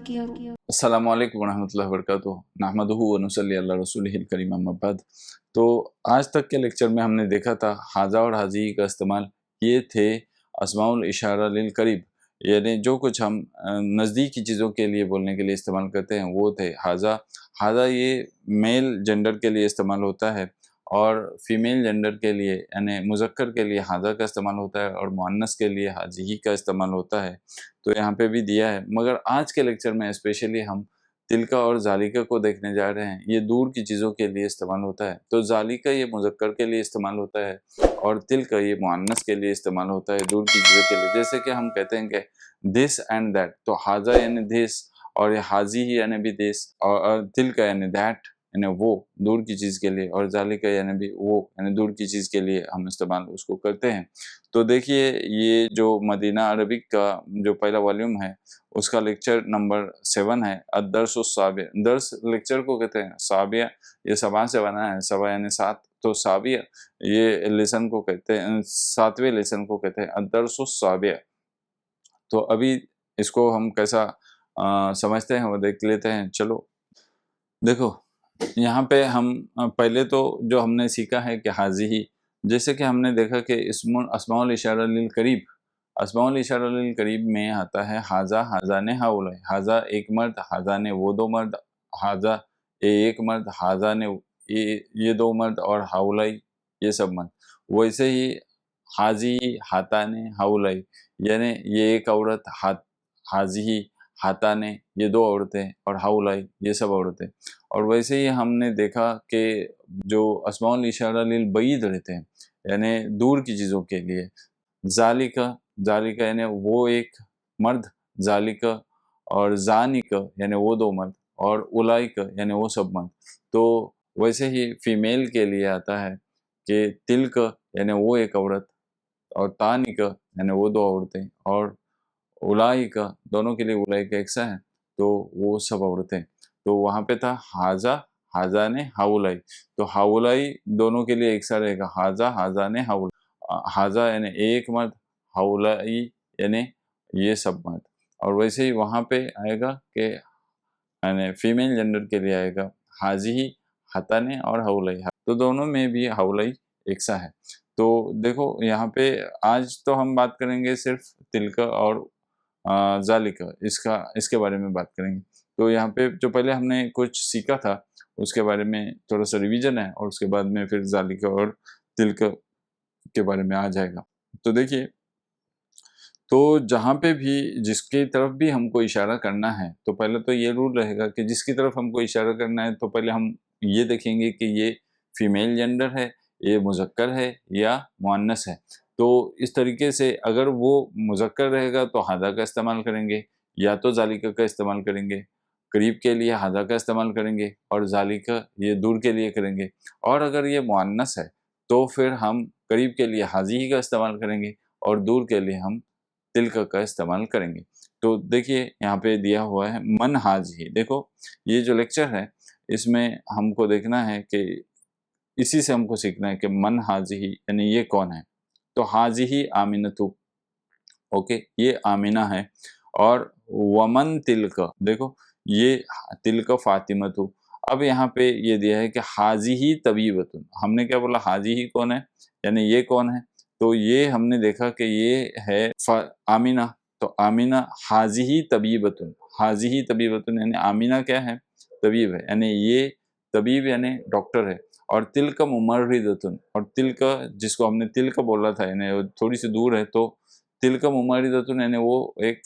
अस्सलामु अलैकुम वरहमतुल्लाहि वबरकातुहू नहमदुहु व नुसल्ली अला रसूलिहिल करीम अम्मा बाद। तो आज तक के लेक्चर में हमने देखा था हाजा और हाजी का इस्तेमाल, ये थे अस्माउल इशारा लिल करीब, यानी जो कुछ हम नज़दीकी चीज़ों के लिए बोलने के लिए इस्तेमाल करते हैं वो थे हाजा। हाजा ये मेल जेंडर के लिए इस्तेमाल होता है और फीमेल जेंडर के लिए यानी मुज़क्कर के लिए हाजा का इस्तेमाल होता है और मुअन्नस के लिए हाजी का इस्तेमाल होता है। तो यहाँ पे भी दिया है, मगर आज के लेक्चर में स्पेशली हम तिलका और जालिका को देखने जा रहे हैं। ये दूर की चीज़ों के लिए इस्तेमाल होता है। तो जालिका ये मुज़क्कर के लिए इस्तेमाल होता है और तिलका ये मुअन्नस के लिए इस्तेमाल होता है, दूर की चीज़ों के लिए। जैसे कि हम कहते हैं कि दिस एंड दैट, तो हाजा यानी दिस और ये हाजी ही यानी भी दिस, और तिलका यानी दैट यानी वो दूर की चीज़ के लिए, और जालिका यानी भी वो यानी दूर की चीज़ के लिए हम इस्तेमाल उसको करते हैं। तो देखिए ये जो मदीना अरबिक का जो पहला वॉल्यूम है उसका लेक्चर नंबर 7 है, अद्दर्सुस्साबिया। दर्स लेक्चर को कहते हैं, साबिया ये सबा से बना है, सबा यानी 7, तो साबिया ये लेसन को कहते हैं, 7वें लेसन को कहते हैं अद्दर्सुस्साबिया। तो अभी इसको हम कैसा समझते हैं वो देख लेते हैं। चलो देखो, यहाँ पे हम पहले तो जो हमने सीखा है कि हाजी ही, जैसे कि हमने देखा कि अस्माउल इशारा लिल करीब, अस्माउल इशारा लिल करीब में आता है हाजा, हाजा ने हाउलाई, हाजा एक मर्द, हाजा ने वो दो मर्द, हाजा एक मर्द, हाजा ने ये दो मर्द, और हाउलाई ये सब मर्द। वैसे ही हाजी हाता ने हाउलाई यानी ये एक औरत, हाजी ही हाता ने ये दो औरतें, और हाउलाई ये सब औरतें। और वैसे ही हमने देखा कि जो अस्माउल इशारा लिल बईद रहते हैं यानी दूर की चीज़ों के लिए, जालिका, जालिका यानी वो एक मर्द, जालिका, और जानिका यानी वो दो मर्द, और उलाइका यानी वो सब मर्द। तो वैसे ही फीमेल के लिए आता है कि तिलक यानी वो एक औरत, और तानिका यानी वो दो औरतें, और उलाइका दोनों के लिए उलाइका एक सा है, तो वो सब औरतें। तो वहाँ पे था हाजा, हाजा ने हाउलाई, तो हाउलाई दोनों के लिए एक सा रहेगा, हाजा, हाजा ने हाउल, हाजा यानी एक मर्द, हाउलाई यानी ये सब मर्द। और वैसे ही वहाँ पे आएगा कि यानी फीमेल जेंडर के लिए आएगा हाजी ही, हताने और हाउलाई, तो दोनों में भी हाउलाई एक सा है। तो देखो यहाँ पे आज तो हम बात करेंगे सिर्फ तिलका और जालिका, इसके बारे में बात करेंगे। तो यहाँ पे जो पहले हमने कुछ सीखा था उसके बारे में थोड़ा सा रिवीजन है, और उसके बाद में फिर जालिका और तिलका के बारे में आ जाएगा। तो देखिए, तो जहाँ पे भी जिसकी तरफ भी हमको इशारा करना है, तो पहले तो ये रूल रहेगा कि जिसकी तरफ हमको इशारा करना है तो पहले हम ये देखेंगे कि ये फीमेल जेंडर है, ये मुज़क्कर है या मुअन्नस है। तो इस तरीके से अगर वो मुज़क्कर रहेगा तो हादा का इस्तेमाल करेंगे, या तो जालिका का इस्तेमाल करेंगे। करीब के लिए हादा का इस्तेमाल करेंगे और जालिका ये दूर के लिए करेंगे। और अगर ये मुअन्नस है तो फिर हम करीब के लिए हाजी ही का इस्तेमाल करेंगे और दूर के लिए हम तिलका का इस्तेमाल करेंगे। तो देखिए यहाँ पे दिया हुआ है मन हाज ही। देखो ये जो लेक्चर है इसमें हमको देखना है कि इसी से हमको सीखना है कि मन हाजी ही यानी ये कौन है। तो हाजी ही आमिनतु, ओके ये आमिना है। और वमन तिलका, देखो ये तिलका फातिमतु। अब यहाँ पे ये दिया है कि हाजी ही तबीबतुन, हमने क्या बोला, हाजी ही कौन है यानी ये कौन है, तो ये हमने देखा कि ये है आमिना। तो आमिना हाजी ही तबीबतुन, हाजी ही तबीबतुन यानी आमिना क्या है, तबीब है, यानी ये तबीब यानी डॉक्टर है। और तिलका मुमर्रिदतुन, और तिलका जिसको हमने तिलका बोला था यानी थोड़ी सी दूर है, तो तिलका मुमर्रिदतुन यानी वो एक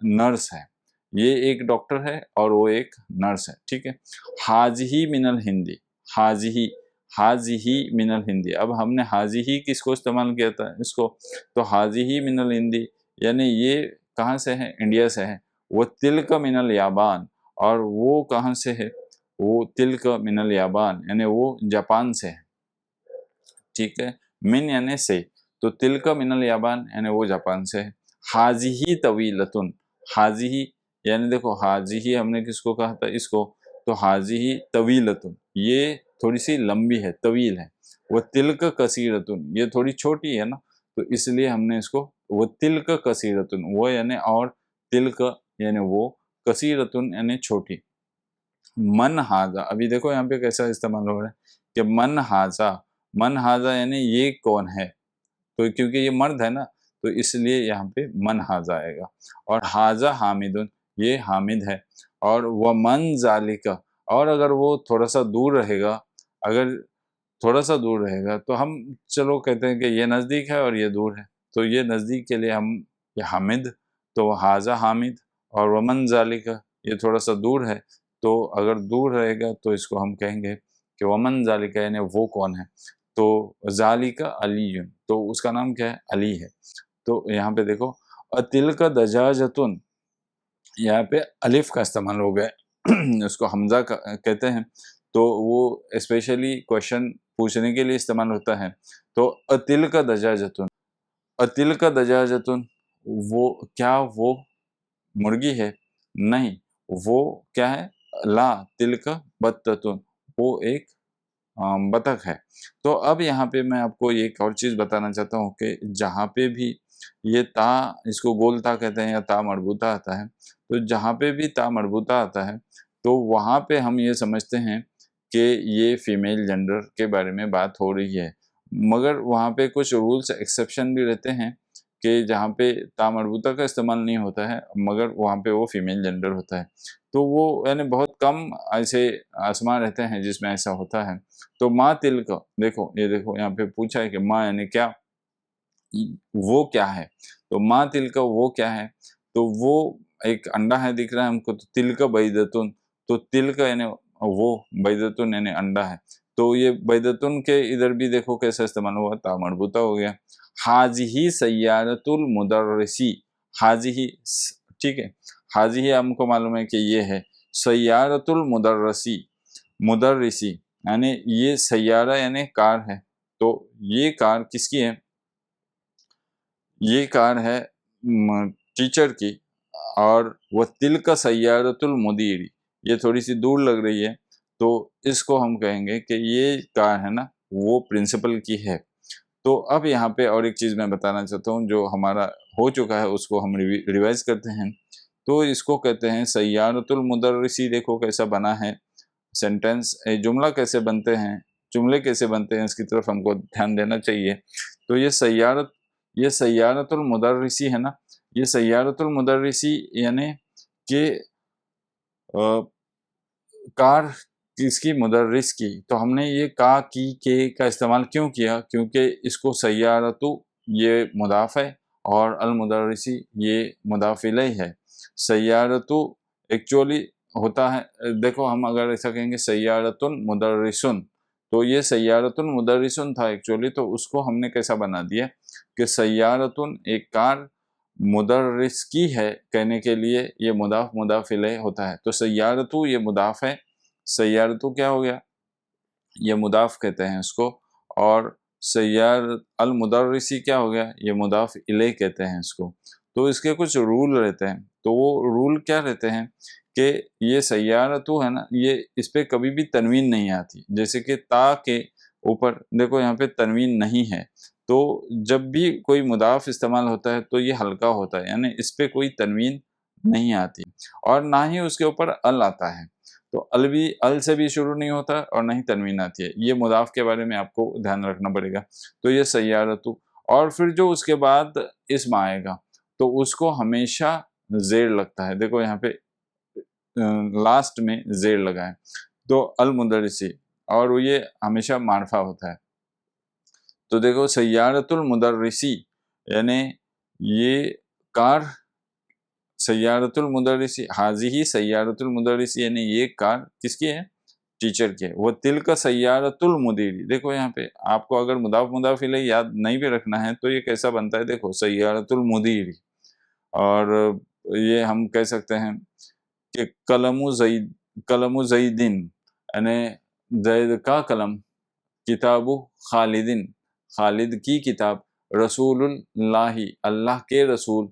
नर्स है, ये एक डॉक्टर है और वो एक नर्स है, ठीक है। हाजी ही मिनल हिंदी, हाजी ही, हाजी ही मिनल हिंदी। अब हमने हाजी ही किसको इस्तेमाल किया था, इसको, तो हाजी ही मिनल हिंदी यानी ये कहाँ से है, इंडिया से है। वो तिलका मिनल याबान, और वो कहाँ से है, वो तिलका मिनल याबान यानी वो जापान से है, ठीक है। मिन यानी से, तो तिलका मिनल याबान यानी वो जापान से है। हाजी ही तवीलतुन, हाजी ही यानी देखो हाजी ही हमने किसको कहा था, इसको, तो हाजी ही तवीलतुन ये थोड़ी सी लंबी है, तवील है। वो तिलक कसीरतुन ये थोड़ी छोटी है ना, तो इसलिए हमने इसको, वो तिलक कसीरतुन वो यानी और तिलक यानी वो, कसीरतुन यानी छोटी। मन हाजा, अभी देखो यहाँ पे कैसा इस्तेमाल हो रहा है कि मन हाजा यानी ये कौन है, तो क्योंकि ये मर्द है ना तो इसलिए यहाँ पे मन हाजा आएगा। और हाजा हामिदुन, ये हामिद है। और वह मन जालिका, और अगर वो थोड़ा सा दूर रहेगा, अगर थोड़ा सा दूर रहेगा तो हम चलो कहते हैं कि ये नज़दीक है और ये दूर है, तो ये नज़दीक के लिए हम ये हामिद, तो हाजा हामिद। और वमन जालिका, ये थोड़ा सा दूर है, तो अगर दूर रहेगा तो इसको हम कहेंगे कि वमन जालिका यानी वो कौन है, तो जालिका अलीयुन, तो उसका नाम क्या है, अली है। तो यहाँ पे देखो अतिल का दजाजतुन, यहाँ पे अलिफ का इस्तेमाल हो गया उसको हमजा कहते हैं, तो वो स्पेशली क्वेश्चन पूछने के लिए इस्तेमाल होता है। तो अतिल का दजाजतुन, अतिल का दजाजतुन, वो क्या वो मुर्गी है, नहीं, वो क्या है, ला तिल का बत्ततुन, वो एक बतख है। तो अब यहाँ पे मैं आपको एक और चीज़ बताना चाहता हूँ कि जहाँ पे भी ये ता, इसको गोल ता कहते हैं या ता मरबूता आता है, तो जहाँ पे भी ता मरबूता आता है तो वहाँ पे हम ये समझते हैं कि ये फीमेल जेंडर के बारे में बात हो रही है। मगर वहाँ पे कुछ रूल्स एक्सेप्शन भी रहते हैं कि जहाँ पे ता मरबूता का इस्तेमाल नहीं होता है मगर वहाँ पे वो फीमेल जेंडर होता है। तो वो यानी बहुत कम ऐसे आसमा रहते हैं जिसमें ऐसा होता है। तो माँ तिल का, देखो ये देखो यहाँ पे पूछा है कि माँ यानी क्या, वो क्या है, तो माँ तिल का वो क्या है, तो वो एक अंडा है दिख रहा है हमको, तो तिल का बैदतुन, तो तिल का यानी वो, बैदतुन यानी अंडा है। तो ये बैदतुन के इधर भी देखो कैसा इस्तेमाल हुआ, ता मरबूता हो गया। हाजिही सय्यारतुल मुदर्रिसी, हाजिही, ठीक है, हाजिही हमको मालूम है कि ये है, सय्यारतुल मुदर्रिसी, मुदर्रिसी यानी ये सैयारा यानी कार है, तो ये कार किसकी है, ये कार है टीचर की। और वह तिल का सैयारतुल मुदीरी, ये थोड़ी सी दूर लग रही है, तो इसको हम कहेंगे कि ये कार है ना वो प्रिंसिपल की है। तो अब यहाँ पे और एक चीज़ मैं बताना चाहता हूँ, जो हमारा हो चुका है उसको हम रिवाइज करते हैं। तो इसको कहते हैं सैयारतुल मुदर्रिसी, देखो कैसा बना है सेंटेंस, जुमला कैसे बनते हैं, जुमले कैसे बनते हैं, इसकी तरफ हमको ध्यान देना चाहिए। तो ये सय्यारतुल मुदर्रिसी है ना, ये सय्यारतुल मुदर्रिसी यानी कि कार किसकी, मुदर्रिस की। तो हमने ये का, की, के का इस्तेमाल क्यों किया, क्योंकि इसको सय्यारतु ये मुदाफ है और अल मुदर्रिसी ये मुदाफ इलैह है। सय्यारतु एक्चुअली होता है, देखो हम अगर ऐसा कहेंगे सय्यारतुन मुदर्रिसुन, तो ये सय्यारतुन मुदर्रिसुन था एक्चुअली, तो उसको हमने कैसा बना दिया कि सय्यारतुन एक कार मुदर्रिस की है कहने के लिए ये मुदाफ इलैह होता है। तो सय्यारतु ये मुदाफ है, सय्यारतु क्या हो गया, ये मुदाफ कहते हैं इसको। और सय्यार अल मुदर्रिसी क्या हो गया, ये मुदाफ इलैह कहते हैं इसको। तो इसके कुछ रूल रहते हैं, तो वो रूल क्या रहते हैं कि ये सय्यारतु है ना, ये इस पे कभी भी तनवीन नहीं आती, जैसे कि ता के ऊपर देखो यहाँ पे तनवीन नहीं है, तो जब भी कोई मुदाफ इस्तेमाल होता है तो ये हल्का होता है, यानी इस पे कोई तनवीन नहीं आती, और ना ही उसके ऊपर अल आता है। तो अल भी, अल से भी शुरू नहीं होता और ना ही तनवीन आती है। ये मुदाफ के बारे में आपको ध्यान रखना पड़ेगा। तो ये सय्यारतु, और फिर जो उसके बाद इस्म आएगा तो उसको हमेशा जेर लगता है, देखो यहाँ पे लास्ट में जेर लगा है, तो अल मुदर्रिसी, और ये हमेशा मारफा होता है। तो देखो सय्यारतुल मुदर्रिसी यानी ये कार, सय्यारतुल मुदर्रिसी, हाजिही सय्यारतुल मुदर्रिसी यानी ये कार किसकी है, टीचर की है। वो तिल का सय्यारतुल मुदीरी, देखो यहाँ पे आपको अगर मुदाफ इलैह याद नहीं भी रखना है तो ये कैसा बनता है, देखो सय्यारतुल मुदीरी। और ये हम कह सकते हैं कि कलमु ज़ैदिन यानी जैद का कलम, किताबु खालिदिन, खालिद की किताब, रसूलुल्लाही अल्लाह के रसूल,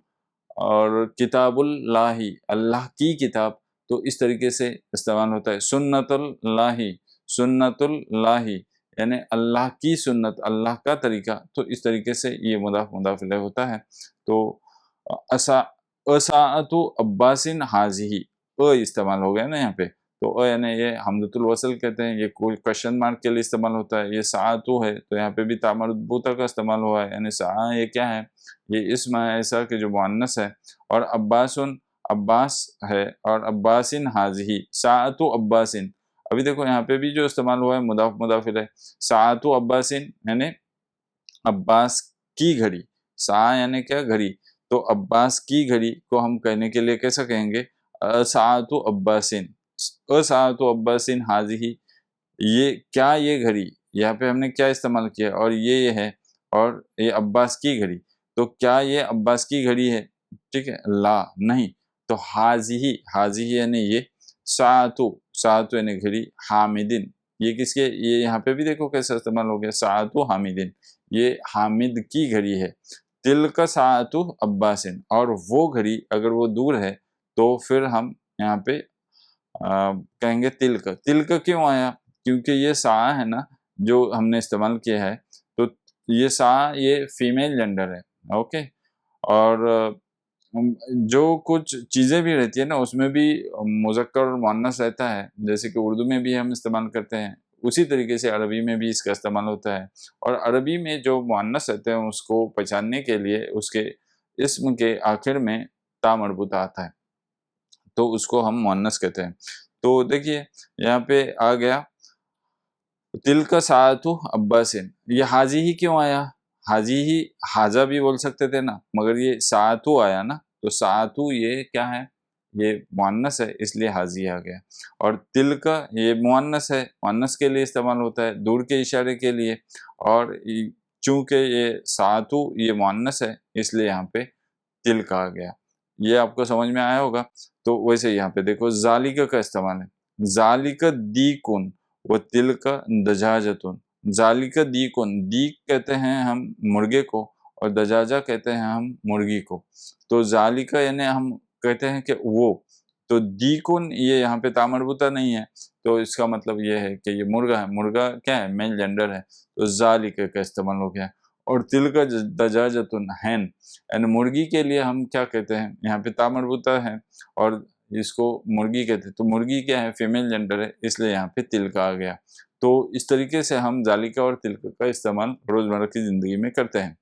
और किताबुल्लाही अल्लाह की किताब, तो इस तरीके से इस्तेमाल होता है। सुन्नतुल्लाही, सुन्नतुल्लाही यानी अल्लाह की सुन्नत, अल्लाह का तरीका, तो इस तरीके से ये मुदाफ इलैह होता है। तो असा असाअतु अब्बासिन हाजिही, इस्तेमाल हो गया ना यहाँ पे। तो यानी ये हमदतुल वसल कहते हैं, ये कोई क्वेश्चन मार्क के लिए इस्तेमाल होता है। ये साअतु है तो यहाँ पे भी ता मरबूता का इस्तेमाल हुआ है, यानी सा ये क्या है, ये इस्म है ऐसा कि जो मुअन्नस है। और अब्बासुन, अब्बास है, और अब्बासिन हाज़िही, साअतु अब्बासिन। अभी देखो यहाँ पे भी जो इस्तेमाल हुआ है मुदाफ मुदाफ इलैह, साअतु अब्बासिन यानी अब्बास की घड़ी। सा यानी क्या, घड़ी। तो अब्बास की घड़ी को हम कहने के लिए कैसा कहेंगे, साअतु अब्बासिन, साअतु अब्बासिन हाज़िही, ये क्या, ये घड़ी। यहाँ पे हमने क्या इस्तेमाल किया, और ये है, और ये अब्बास की घड़ी। तो क्या ये अब्बास की घड़ी है, ठीक है, ला नहीं। तो हाज़िही, हाज़िही यानी ये, साअतु, साअतु यानी घड़ी, हामिदिन, ये किसके, ये यहाँ पे भी देखो कैसा इस्तेमाल हो गया, साअतु हामिदिन, ये हामिद की घड़ी है। तिल्का साअतु अब्बासिन, और वो घड़ी अगर वो दूर है तो फिर हम यहाँ पे कहेंगे तिल्क। तिल्क क्यों आया, क्योंकि ये सा है ना जो हमने इस्तेमाल किया है, तो ये सा ये फीमेल जेंडर है, ओके। और जो कुछ चीज़ें भी रहती है ना उसमें भी मुज़क्कर और मुअन्नस रहता है, जैसे कि उर्दू में भी हम इस्तेमाल करते हैं, उसी तरीके से अरबी में भी इसका इस्तेमाल होता है। और अरबी में जो मुअन्नस रहते हैं उसको पहचानने के लिए उसके इस्म के आखिर में ता मरबूता आता है, तो उसको हम मुअन्नस कहते हैं। तो देखिए यहाँ पे आ गया तिल्का साअतु अब्बासिन, ये हाजी ही क्यों आया, हाजी ही हाजा भी बोल सकते थे ना, मगर ये साअतु आया ना, तो साअतु ये क्या है, ये मुअन्नस है, इसलिए हाजी आ गया। और तिल्का ये मुअन्नस है, मुअन्नस के लिए इस्तेमाल होता है, दूर के इशारे के लिए। और चूंकि ये साअतु ये मुअन्नस है इसलिए यहाँ पे तिल्का आ गया। ये आपको समझ में आया होगा। तो वैसे यहाँ पे देखो ज़ालिका का इस्तेमाल है, ज़ालिका दीकुन व तिल्का दजाजतुन। ज़ालिका दीकुन, दीक कहते हैं हम मुर्गे को, और दजाजा कहते हैं हम मुर्गी को। तो ज़ालिका यानी हम कहते हैं कि वो, तो दीकुन ये यहाँ पे ता मरबूता नहीं है, तो इसका मतलब ये है कि ये मुर्गा है। मुर्गा क्या है, मेल जेंडर है, तो ज़ालिका का इस्तेमाल हो गया। और तिल्का दजाजतुन हैन, यानी मुर्गी के लिए हम क्या कहते हैं, यहाँ पे ता मरबूता है और इसको मुर्गी कहते हैं, तो मुर्गी क्या है, फीमेल जेंडर है, इसलिए यहाँ पे तिल्का आ गया। तो इस तरीके से हम ज़ालिका और तिल्का का इस्तेमाल रोज़मर्रा की ज़िंदगी में करते हैं।